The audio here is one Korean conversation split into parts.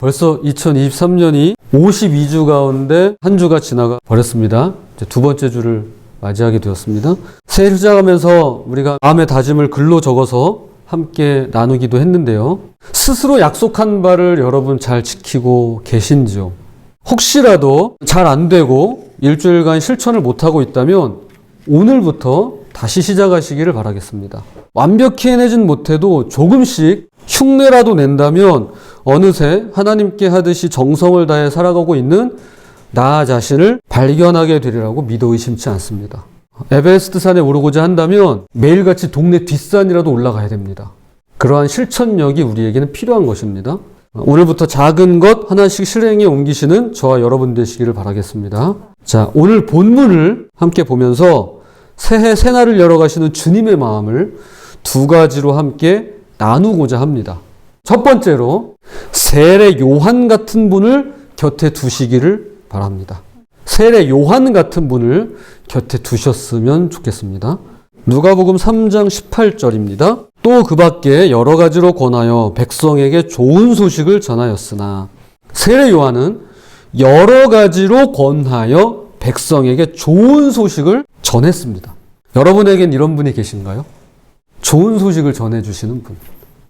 벌써 2023년이 52주 가운데 한 주가 지나가 버렸습니다. 이제 두 번째 주를 맞이하게 되었습니다. 새해를 시작하면서 우리가 마음의 다짐을 글로 적어서 함께 나누기도 했는데요. 스스로 약속한 바를 여러분 잘 지키고 계신지요? 혹시라도 잘 안 되고 일주일간 실천을 못하고 있다면 오늘부터 다시 시작하시기를 바라겠습니다. 완벽히 해내진 못해도 조금씩 흉내라도 낸다면 어느새 하나님께 하듯이 정성을 다해 살아가고 있는 나 자신을 발견하게 되리라고 믿어 의심치 않습니다. 에베레스트 산에 오르고자 한다면 매일같이 동네 뒷산이라도 올라가야 됩니다. 그러한 실천력이 우리에게는 필요한 것입니다. 오늘부터 작은 것 하나씩 실행에 옮기시는 저와 여러분 되시기를 바라겠습니다. 자, 오늘 본문을 함께 보면서 새해 새날을 열어가시는 주님의 마음을 두 가지로 함께 나누고자 합니다. 첫 번째로 세례 요한 같은 분을 곁에 두시기를 바랍니다. 세례 요한 같은 분을 곁에 두셨으면 좋겠습니다. 누가복음 3장 18절입니다. 또 그 밖에 여러 가지로 권하여 백성에게 좋은 소식을 전하였으나 세례 요한은 여러 가지로 권하여 백성에게 좋은 소식을 전했습니다. 여러분에겐 이런 분이 계신가요? 좋은 소식을 전해주시는 분.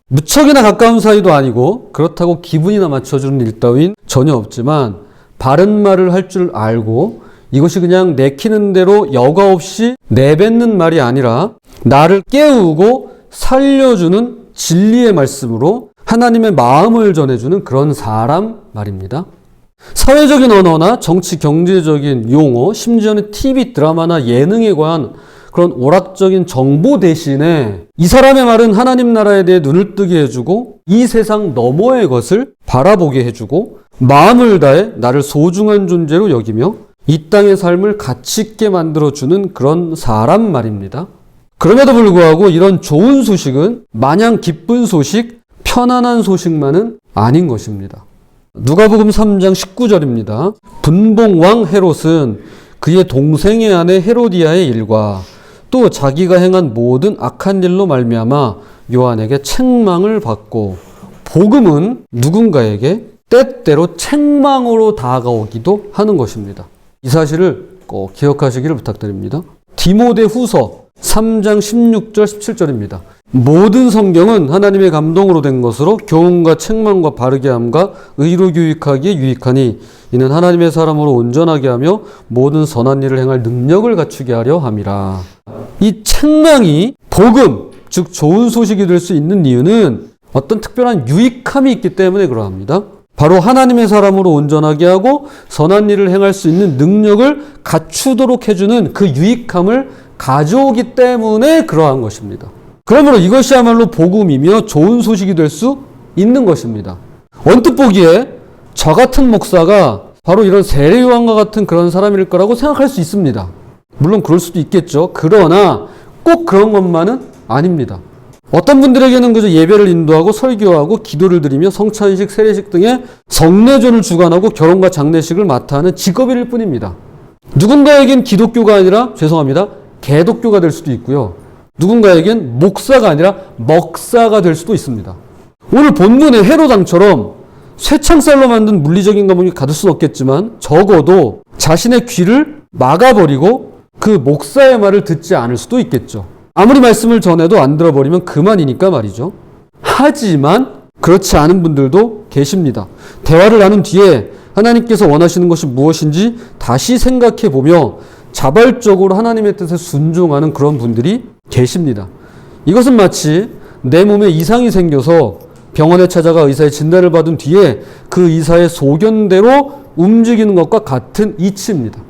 무척이나 가까운 사이도 아니고 그렇다고 기분이나 맞춰주는 일 따윈 전혀 없지만 바른 말을 할 줄 알고 이것이 그냥 내키는 대로 여과 없이 내뱉는 말이 아니라 나를 깨우고 살려주는 진리의 말씀으로 하나님의 마음을 전해주는 그런 사람 말입니다. 사회적인 언어나 정치 경제적인 용어, 심지어는 TV 드라마나 예능에 관한 그런 오락적인 정보 대신에 이 사람의 말은 하나님 나라에 대해 눈을 뜨게 해주고 이 세상 너머의 것을 바라보게 해주고 마음을 다해 나를 소중한 존재로 여기며 이 땅의 삶을 가치 있게 만들어주는 그런 사람 말입니다. 그럼에도 불구하고 이런 좋은 소식은 마냥 기쁜 소식, 편안한 소식만은 아닌 것입니다. 누가복음 3장 19절입니다. 분봉왕 헤롯은 그의 동생의 아내 헤로디아의 일과 또 자기가 행한 모든 악한 일로 말미암아 요한에게 책망을 받고 복음은 누군가에게 때때로 책망으로 다가오기도 하는 것입니다. 이 사실을 꼭 기억하시기를 부탁드립니다. 디모데후서 3장 16절 17절입니다. 모든 성경은 하나님의 감동으로 된 것으로 교훈과 책망과 바르게 함과 의로 교육하기에 유익하니 이는 하나님의 사람으로 온전하게 하며 모든 선한 일을 행할 능력을 갖추게 하려 함이라. 이 책망이 복음, 즉 좋은 소식이 될 수 있는 이유는 어떤 특별한 유익함이 있기 때문에 그러합니다. 바로 하나님의 사람으로 온전하게 하고 선한 일을 행할 수 있는 능력을 갖추도록 해주는 그 유익함을 가져오기 때문에 그러한 것입니다. 그러므로 이것이야말로 복음이며 좋은 소식이 될 수 있는 것입니다. 언뜻 보기에 저 같은 목사가 바로 이런 세례 요한과 같은 그런 사람일 거라고 생각할 수 있습니다. 물론 그럴 수도 있겠죠. 그러나 꼭 그런 것만은 아닙니다. 어떤 분들에게는 그저 예배를 인도하고 설교하고 기도를 드리며 성찬식, 세례식 등의 성례전을 주관하고 결혼과 장례식을 맡아 하는 직업일 뿐입니다. 누군가에겐 기독교가 아니라 죄송합니다. 개독교가 될 수도 있고요. 누군가에겐 목사가 아니라 먹사가 될 수도 있습니다. 오늘 본문의 헤롯왕처럼 쇠창살로 만든 물리적인 감옥에 가둘 수는 없겠지만 적어도 자신의 귀를 막아버리고 그 목사의 말을 듣지 않을 수도 있겠죠. 아무리 말씀을 전해도 안 들어버리면 그만이니까 말이죠. 하지만 그렇지 않은 분들도 계십니다. 대화를 나눈 뒤에 하나님께서 원하시는 것이 무엇인지 다시 생각해보며 자발적으로 하나님의 뜻에 순종하는 그런 분들이 계십니다. 이것은 마치 내 몸에 이상이 생겨서 병원에 찾아가 의사의 진단을 받은 뒤에 그 의사의 소견대로 움직이는 것과 같은 이치입니다.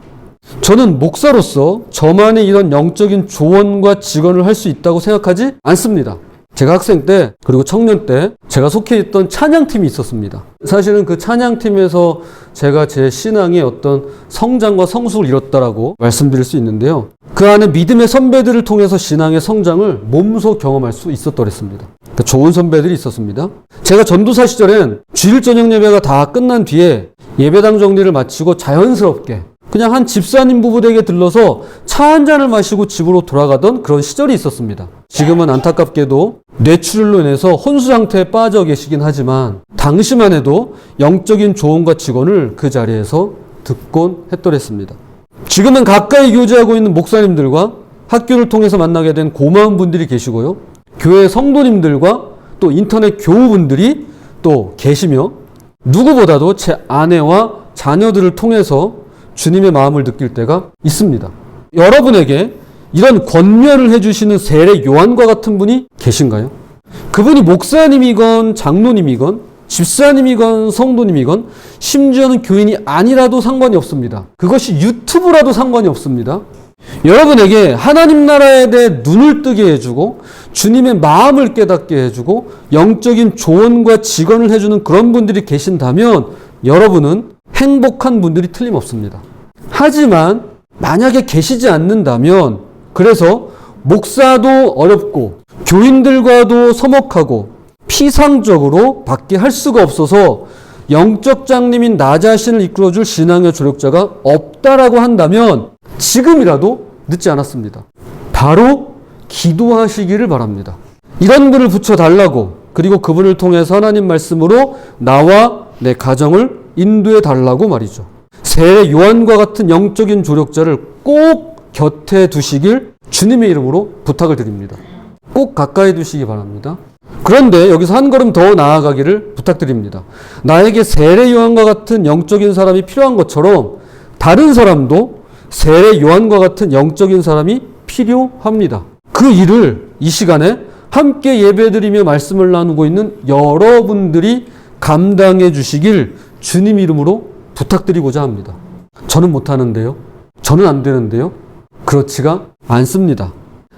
저는 목사로서 저만의 이런 영적인 조언과 직언을 할 수 있다고 생각하지 않습니다. 제가 학생 때 그리고 청년 때 제가 속해 있던 찬양팀이 있었습니다. 사실은 그 찬양팀에서 제가 제 신앙의 어떤 성장과 성숙을 이뤘다라고 말씀드릴 수 있는데요. 그 안에 믿음의 선배들을 통해서 신앙의 성장을 몸소 경험할 수 있었더랬습니다. 그러니까 좋은 선배들이 있었습니다. 제가 전도사 시절엔 주일 저녁 예배가 다 끝난 뒤에 예배당 정리를 마치고 자연스럽게 그냥 한 집사님 부부 댁에 들러서 차 한 잔을 마시고 집으로 돌아가던 그런 시절이 있었습니다. 지금은 안타깝게도 뇌출혈로 인해서 혼수 상태에 빠져 계시긴 하지만 당시만 해도 영적인 조언과 직언을 그 자리에서 듣곤 했더랬습니다. 지금은 가까이 교제하고 있는 목사님들과 학교를 통해서 만나게 된 고마운 분들이 계시고요. 교회 성도님들과 또 인터넷 교우분들이 또 계시며 누구보다도 제 아내와 자녀들을 통해서 주님의 마음을 느낄 때가 있습니다. 여러분에게 이런 권면을 해주시는 세례 요한과 같은 분이 계신가요? 그분이 목사님이건 장로님이건 집사님이건 성도님이건 심지어는 교인이 아니라도 상관이 없습니다. 그것이 유튜브라도 상관이 없습니다. 여러분에게 하나님 나라에 대해 눈을 뜨게 해주고 주님의 마음을 깨닫게 해주고 영적인 조언과 직언을 해주는 그런 분들이 계신다면 여러분은 행복한 분들이 틀림없습니다. 하지만 만약에 계시지 않는다면 그래서 목사도 어렵고 교인들과도 서먹하고 피상적으로 밖에 할 수가 없어서 영적 장님인 나 자신을 이끌어줄 신앙의 조력자가 없다라고 한다면 지금이라도 늦지 않았습니다. 바로 기도하시기를 바랍니다. 이런 분을 붙여달라고 그리고 그분을 통해서 하나님 말씀으로 나와 내 가정을 인도해 달라고 말이죠. 세례 요한과 같은 영적인 조력자를 꼭 곁에 두시길 주님의 이름으로 부탁을 드립니다. 꼭 가까이 두시기 바랍니다. 그런데 여기서 한 걸음 더 나아가기를 부탁드립니다. 나에게 세례 요한과 같은 영적인 사람이 필요한 것처럼 다른 사람도 세례 요한과 같은 영적인 사람이 필요합니다. 그 일을 이 시간에 함께 예배드리며 말씀을 나누고 있는 여러분들이 감당해 주시길 주님 이름으로 부탁드리고자 합니다. 저는 못하는데요. 저는 안 되는데요. 그렇지가 않습니다.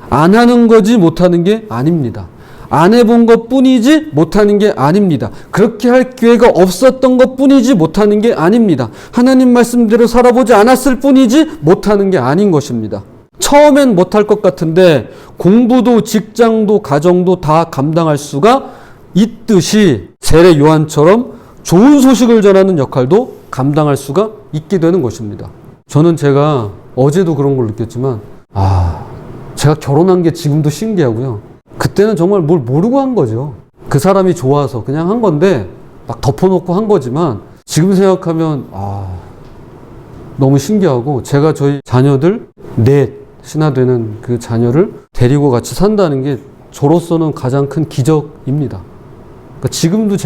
안 하는 거지 못하는 게 아닙니다. 안 해본 것 뿐이지 못하는 게 아닙니다. 그렇게 할 기회가 없었던 것 뿐이지 못하는 게 아닙니다. 하나님 말씀대로 살아보지 않았을 뿐이지 못하는 게 아닌 것입니다. 처음엔 못할 것 같은데 공부도 직장도 가정도 다 감당할 수가 있듯이 세례 요한처럼 좋은 소식을 전하는 역할도 감당할 수가 있게 되는 것입니다. 저는 제가 어제도 그런 걸 느꼈지만 제가 결혼한 게 지금도 신기하고요. 그때는 정말 뭘 모르고 한 거죠. 그 사람이 좋아서 그냥 한 건데 막 덮어놓고 한 거지만 지금 생각하면 너무 신기하고 제가 저희 자녀들 넷이나 되는 그 자녀를 데리고 같이 산다는 게 저로서는 가장 큰 기적입니다. 그러니까 지금도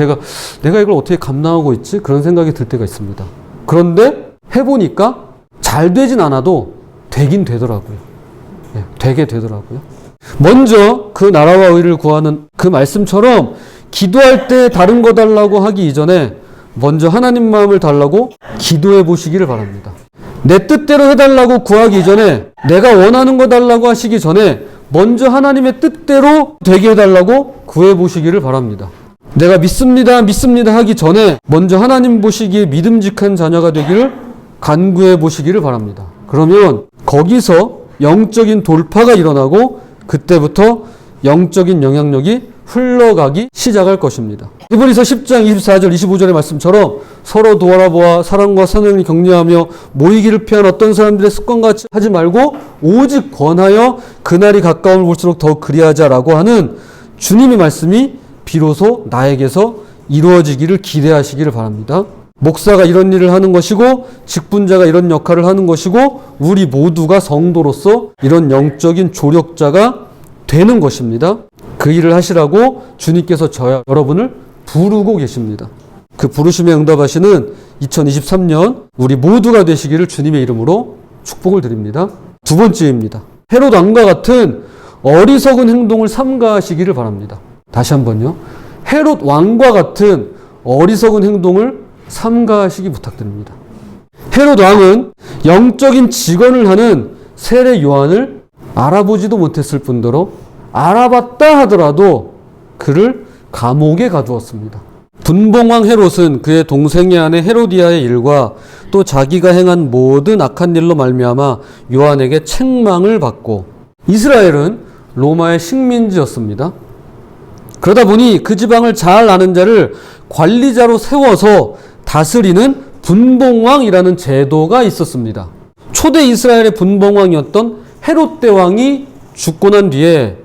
내가 이걸 어떻게 감당하고 있지? 그런 생각이 들 때가 있습니다. 그런데 해보니까 잘 되진 않아도 되긴 되더라고요. 되게 되더라고요. 먼저 그 나라와 의를 구하는 그 말씀처럼 기도할 때 다른 거 달라고 하기 이전에 먼저 하나님 마음을 달라고 기도해 보시기를 바랍니다. 내 뜻대로 해달라고 구하기 이전에 내가 원하는 거 달라고 하시기 전에 먼저 하나님의 뜻대로 되게 해달라고 구해 보시기를 바랍니다. 내가 믿습니다 하기 전에 먼저 하나님 보시기에 믿음직한 자녀가 되기를 간구해 보시기를 바랍니다. 그러면 거기서 영적인 돌파가 일어나고 그때부터 영적인 영향력이 흘러가기 시작할 것입니다. 히브리서 10장 24절 25절의 말씀처럼 서로 돌아보아 사랑과 선행을 격려하며 모이기를 피한 어떤 사람들의 습관같이 하지 말고 오직 권하여 그날이 가까움을 볼수록 더 그리하자라고 하는 주님의 말씀이 비로소 나에게서 이루어지기를 기대하시기를 바랍니다. 목사가 이런 일을 하는 것이고 직분자가 이런 역할을 하는 것이고 우리 모두가 성도로서 이런 영적인 조력자가 되는 것입니다. 그 일을 하시라고 주님께서 여러분을 부르고 계십니다. 그 부르심에 응답하시는 2023년 우리 모두가 되시기를 주님의 이름으로 축복을 드립니다. 두 번째입니다. 헤롯 왕과 같은 어리석은 행동을 삼가하시기를 바랍니다. 다시 한번요. 헤롯 왕과 같은 어리석은 행동을 삼가하시기 부탁드립니다. 헤롯 왕은 영적인 직언을 하는 세례 요한을 알아보지도 못했을 뿐더러 알아봤다 하더라도 그를 감옥에 가두었습니다. 분봉왕 헤롯은 그의 동생의 아내 헤로디아의 일과 또 자기가 행한 모든 악한 일로 말미암아 요한에게 책망을 받고 이스라엘은 로마의 식민지였습니다. 그러다 보니 그 지방을 잘 아는 자를 관리자로 세워서 다스리는 분봉왕이라는 제도가 있었습니다. 초대 이스라엘의 분봉왕이었던 헤롯 대왕이 죽고 난 뒤에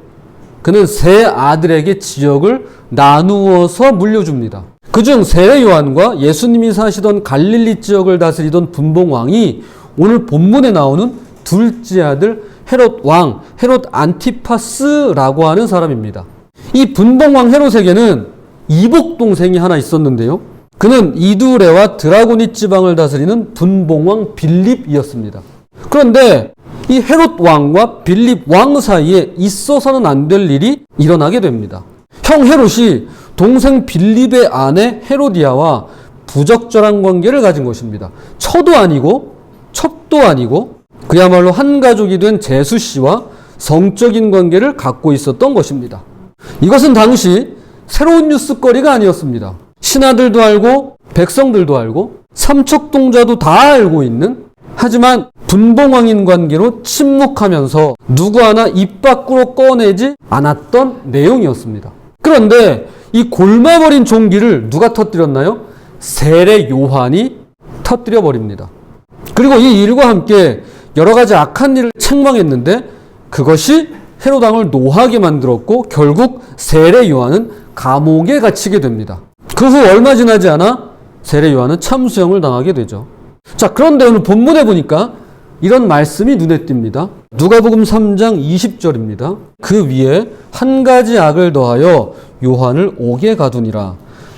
그는 세 아들에게 지역을 나누어서 물려줍니다. 그중 세례 요한과 예수님이 사시던 갈릴리 지역을 다스리던 분봉왕이 오늘 본문에 나오는 둘째 아들 헤롯 왕, 헤롯 안티파스라고 하는 사람입니다. 이 분봉왕 헤롯에게는 이복 동생이 하나 있었는데요. 그는 이두레와 드라고니 지방을 다스리는 분봉왕 빌립이었습니다. 그런데 이 헤롯 왕과 빌립 왕 사이에 있어서는 안 될 일이 일어나게 됩니다. 형 헤롯이 동생 빌립의 아내 헤로디아와 부적절한 관계를 가진 것입니다. 처도 아니고 첩도 아니고 그야말로 한 가족이 된 제수 씨와 성적인 관계를 갖고 있었던 것입니다. 이것은 당시 새로운 뉴스거리가 아니었습니다. 신하들도 알고 백성들도 알고 삼척동자도 다 알고 있는, 하지만 분봉왕인 관계로 침묵하면서 누구 하나 입 밖으로 꺼내지 않았던 내용이었습니다. 그런데 이 골마버린 종기를 누가 터뜨렸나요? 세례 요한이 터뜨려 버립니다. 그리고 이 일과 함께 여러 가지 악한 일을 책망했는데 그것이 헤롯 왕을 노하게 만들었고 결국 세례 요한은 감옥에 갇히게 됩니다. 그 후 얼마 지나지 않아 세례 요한은 참수형을 당하게 되죠. 자, 그런데 오늘 본문에 보니까 이런 말씀이 눈에 띕니다. 누가복음 3장 20절입니다. 그 위에 한 가지 악을 더하여 요한을 옥에 가두니라.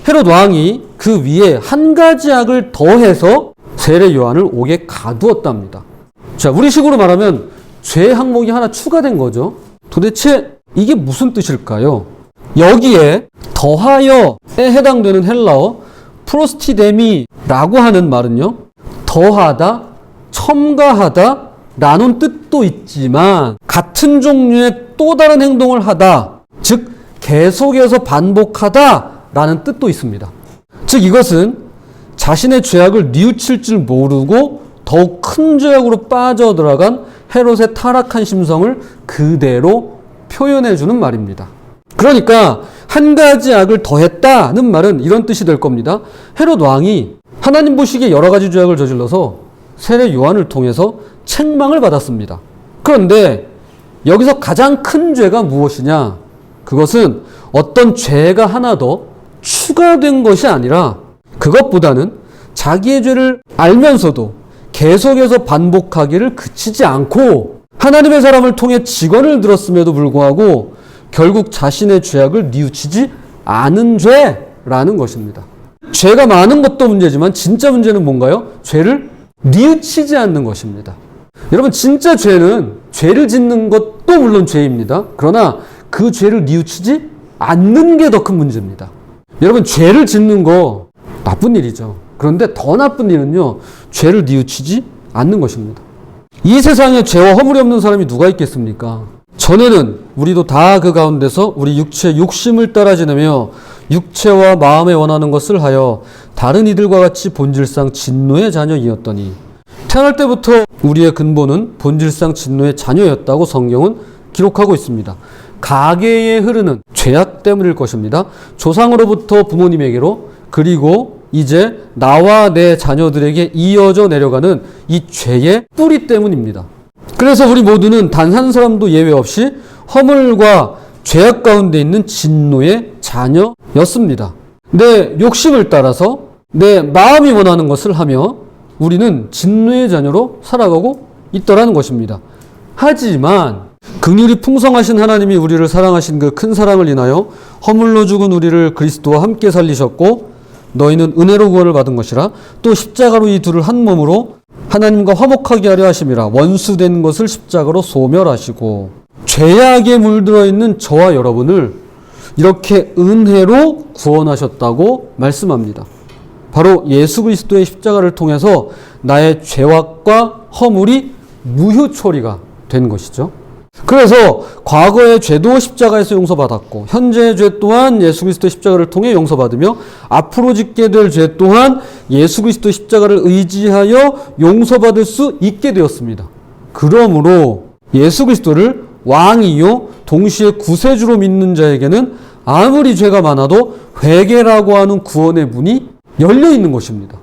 헤롯 왕이 그 위에 한 가지 악을 더해서 세례 요한을 옥에 가두었답니다. 자, 우리식으로 말하면 죄 항목이 하나 추가된 거죠. 도대체 이게 무슨 뜻일까요? 여기에 더하여에 해당되는 헬라어 프로스티데미라고 하는 말은요, 더하다, 첨가하다 라는 뜻도 있지만 같은 종류의 또 다른 행동을 하다, 즉 계속해서 반복하다 라는 뜻도 있습니다. 즉 이것은 자신의 죄악을 뉘우칠 줄 모르고 더욱 큰 죄악으로 빠져들어간 헤롯의 타락한 심성을 그대로 표현해 주는 말입니다. 그러니까 한 가지 악을 더했다는 말은 이런 뜻이 될 겁니다. 헤롯 왕이 하나님 보시기에 여러 가지 죄악을 저질러서 세례 요한을 통해서 책망을 받았습니다. 그런데 여기서 가장 큰 죄가 무엇이냐? 그것은 어떤 죄가 하나 더 추가된 것이 아니라 그것보다는 자기의 죄를 알면서도 계속해서 반복하기를 그치지 않고 하나님의 사람을 통해 직언을 들었음에도 불구하고 결국 자신의 죄악을 뉘우치지 않은 죄라는 것입니다. 죄가 많은 것도 문제지만 진짜 문제는 뭔가요? 죄를 뉘우치지 않는 것입니다. 여러분, 진짜 죄는 죄를 짓는 것도 물론 죄입니다. 그러나 그 죄를 뉘우치지 않는 게 더 큰 문제입니다. 여러분, 죄를 짓는 거 나쁜 일이죠. 그런데 더 나쁜 일은요, 죄를 뉘우치지 않는 것입니다. 이 세상에 죄와 허물이 없는 사람이 누가 있겠습니까? 전에는 우리도 다 그 가운데서 우리 육체의 욕심을 따라 지내며 육체와 마음에 원하는 것을 하여 다른 이들과 같이 본질상 진노의 자녀이었더니, 태어날 때부터 우리의 근본은 본질상 진노의 자녀였다고 성경은 기록하고 있습니다. 가계에 흐르는 죄악 때문일 것입니다. 조상으로부터 부모님에게로, 그리고 이제 나와 내 자녀들에게 이어져 내려가는 이 죄의 뿌리 때문입니다. 그래서 우리 모두는 단 한 사람도 예외 없이 허물과 죄악 가운데 있는 진노의 자녀였습니다. 내 욕심을 따라서 내 마음이 원하는 것을 하며 우리는 진노의 자녀로 살아가고 있더라는 것입니다. 하지만 긍휼이 풍성하신 하나님이 우리를 사랑하신 그 큰 사랑을 인하여 허물로 죽은 우리를 그리스도와 함께 살리셨고 너희는 은혜로 구원을 받은 것이라 또 십자가로 이 둘을 한 몸으로 하나님과 화목하게 하려 하심이라. 원수된 것을 십자가로 소멸하시고 죄악에 물들어 있는 저와 여러분을 이렇게 은혜로 구원하셨다고 말씀합니다. 바로 예수 그리스도의 십자가를 통해서 나의 죄악과 허물이 무효 처리가 된 것이죠. 그래서 과거의 죄도 십자가에서 용서받았고 현재의 죄 또한 예수 그리스도의 십자가를 통해 용서받으며 앞으로 짓게 될 죄 또한 예수 그리스도의 십자가를 의지하여 용서받을 수 있게 되었습니다. 그러므로 예수 그리스도를 왕이요 동시에 구세주로 믿는 자에게는 아무리 죄가 많아도 회개라고 하는 구원의 문이 열려 있는 것입니다.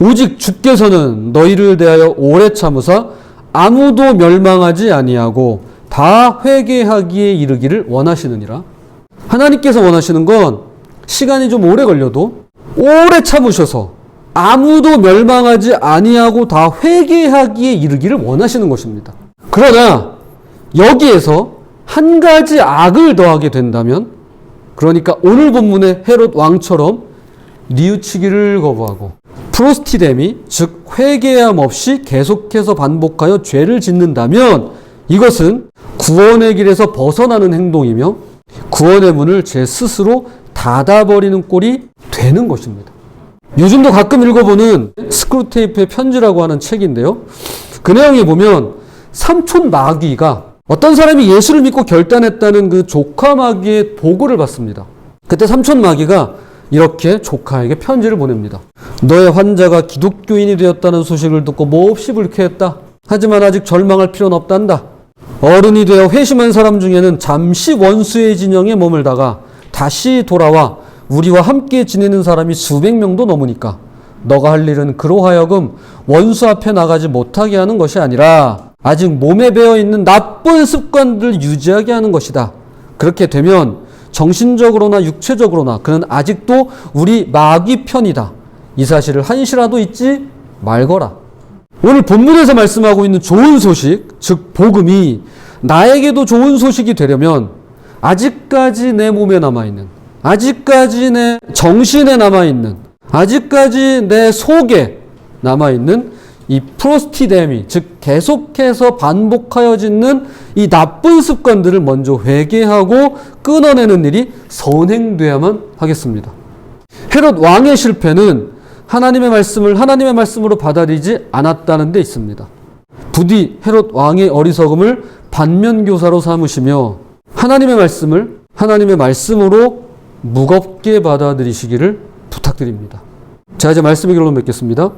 오직 주께서는 너희를 대하여 오래 참으사 아무도 멸망하지 아니하고 다 회개하기에 이르기를 원하시느니라. 하나님께서 원하시는 건 시간이 좀 오래 걸려도 오래 참으셔서 아무도 멸망하지 아니하고 다 회개하기에 이르기를 원하시는 것입니다. 그러나 여기에서 한 가지 악을 더하게 된다면, 그러니까 오늘 본문의 헤롯 왕처럼 뉘우치기를 거부하고 프로스티뎀이, 즉 회개함 없이 계속해서 반복하여 죄를 짓는다면 이것은 구원의 길에서 벗어나는 행동이며 구원의 문을 제 스스로 닫아버리는 꼴이 되는 것입니다. 요즘도 가끔 읽어보는 스크루테이프의 편지라고 하는 책인데요. 그 내용에 보면 삼촌 마귀가 어떤 사람이 예수를 믿고 결단했다는 그 조카 마귀의 보고를 받습니다. 그때 삼촌 마귀가 이렇게 조카에게 편지를 보냅니다. 너의 환자가 기독교인이 되었다는 소식을 듣고 몹시 불쾌했다. 하지만 아직 절망할 필요는 없단다. 어른이 되어 회심한 사람 중에는 잠시 원수의 진영에 머물다가 다시 돌아와 우리와 함께 지내는 사람이 수백 명도 넘으니까 너가 할 일은 그로 하여금 원수 앞에 나가지 못하게 하는 것이 아니라 아직 몸에 배어있는 나쁜 습관들을 유지하게 하는 것이다. 그렇게 되면 정신적으로나 육체적으로나 그는 아직도 우리 마귀 편이다. 이 사실을 한시라도 잊지 말거라. 오늘 본문에서 말씀하고 있는 좋은 소식, 즉 복음이 나에게도 좋은 소식이 되려면 아직까지 내 몸에 남아있는, 아직까지 내 정신에 남아있는, 아직까지 내 속에 남아있는 이 프로스티뎀이, 즉 계속해서 반복하여 짓는 이 나쁜 습관들을 먼저 회개하고 끊어내는 일이 선행돼야만 하겠습니다. 헤롯 왕의 실패는 하나님의 말씀을 하나님의 말씀으로 받아들이지 않았다는 데 있습니다. 부디 헤롯 왕의 어리석음을 반면교사로 삼으시며 하나님의 말씀을 하나님의 말씀으로 무겁게 받아들이시기를 부탁드립니다. 자, 이제 말씀의 결론 맺겠습니다.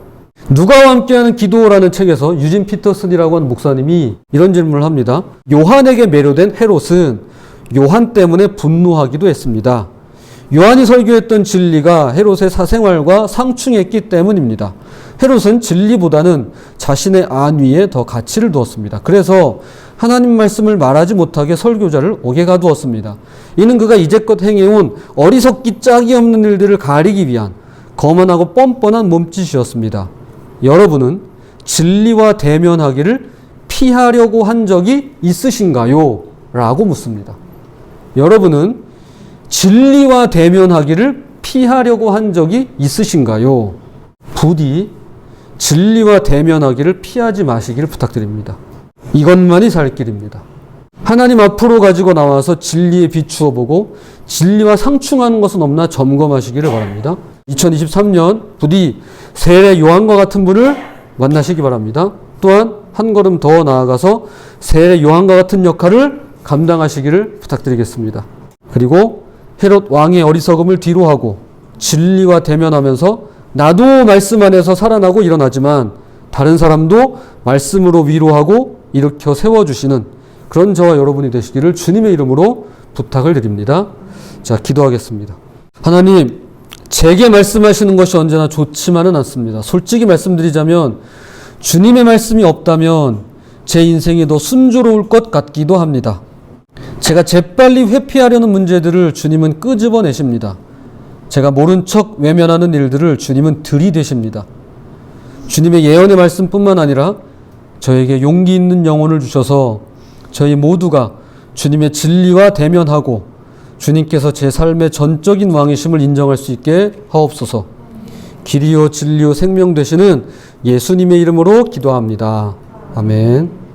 누가와 함께하는 기도라는 책에서 유진 피터슨이라고 하는 목사님이 이런 질문을 합니다. 요한에게 매료된 헤롯은 요한 때문에 분노하기도 했습니다. 요한이 설교했던 진리가 헤롯의 사생활과 상충했기 때문입니다. 헤롯은 진리보다는 자신의 안위에 더 가치를 두었습니다. 그래서 하나님 말씀을 말하지 못하게 설교자를 옥에 가두었습니다. 이는 그가 이제껏 행해온 어리석기 짝이 없는 일들을 가리기 위한 거만하고 뻔뻔한 몸짓이었습니다. 여러분은 진리와 대면하기를 피하려고 한 적이 있으신가요? 라고 묻습니다. 여러분은 진리와 대면하기를 피하려고 한 적이 있으신가요? 부디 진리와 대면하기를 피하지 마시기를 부탁드립니다. 이것만이 살 길입니다. 하나님 앞으로 가지고 나와서 진리에 비추어 보고 진리와 상충하는 것은 없나 점검하시기를 바랍니다. 2023년 부디 세례 요한과 같은 분을 만나시기 바랍니다. 또한 한 걸음 더 나아가서 세례 요한과 같은 역할을 감당하시기를 부탁드리겠습니다. 그리고 헤롯 왕의 어리석음을 뒤로하고 진리와 대면하면서 나도 말씀 안에서 살아나고 일어나지만 다른 사람도 말씀으로 위로하고 일으켜 세워주시는 그런 저와 여러분이 되시기를 주님의 이름으로 부탁을 드립니다. 자, 기도하겠습니다. 하나님, 제게 말씀하시는 것이 언제나 좋지만은 않습니다. 솔직히 말씀드리자면 주님의 말씀이 없다면 제 인생이 더 순조로울 것 같기도 합니다. 제가 재빨리 회피하려는 문제들을 주님은 끄집어내십니다. 제가 모른 척 외면하는 일들을 주님은 들이대십니다. 주님의 예언의 말씀뿐만 아니라 저에게 용기 있는 영혼을 주셔서 저희 모두가 주님의 진리와 대면하고 주님께서 제 삶의 전적인 왕이심을 인정할 수 있게 하옵소서. 길이요 진리요 생명 되시는 예수님의 이름으로 기도합니다. 아멘.